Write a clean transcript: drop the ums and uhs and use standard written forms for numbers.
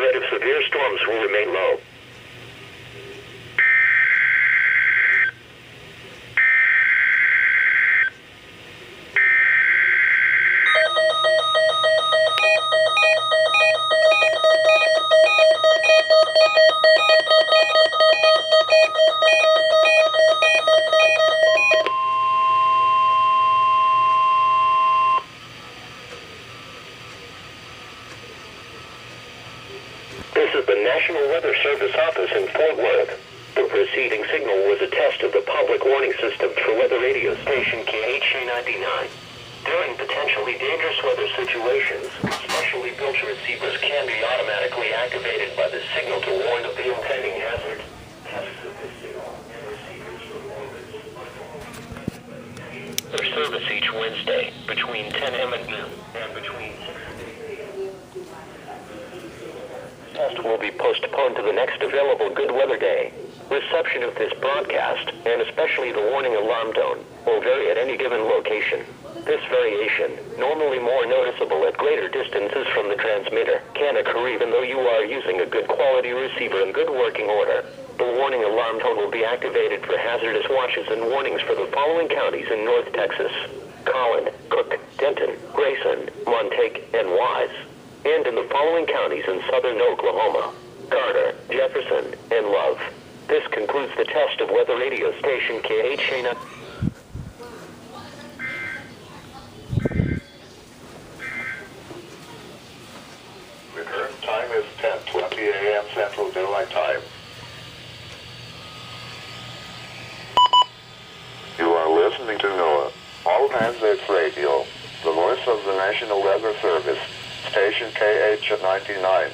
threat of severe storms will remain low. This is the National Weather Service office in Fort Worth. The preceding signal was a test of the public warning system for weather radio station KHA99. During potentially dangerous weather situations, specially built receivers can be automatically activated by the signal to warn of the impending hazard. Tests of this signal and receivers for service each Wednesday between 10 a.m. and noon and between 6 and 8 a.m. Test will be postponed to the next available good weather day. Reception of this broadcast, and especially the warning alarm tone, will vary at any given location. This variation, normally more noticeable at greater distances from the transmitter, can occur even though you are using a good quality receiver in good working order. The warning alarm tone will be activated for hazardous watches and warnings for the following counties in North Texas: Collin, Cook, Denton, Grayson, Montague, and Wise. And in the following counties in southern Oklahoma: Garner, Jefferson, and Love. This concludes the test of weather radio station KHA9. The current time is 10:20 a.m. Central Daylight Time. You are listening to NOAA, All Hands It's Radio, the voice of the National Weather Service, station KH99.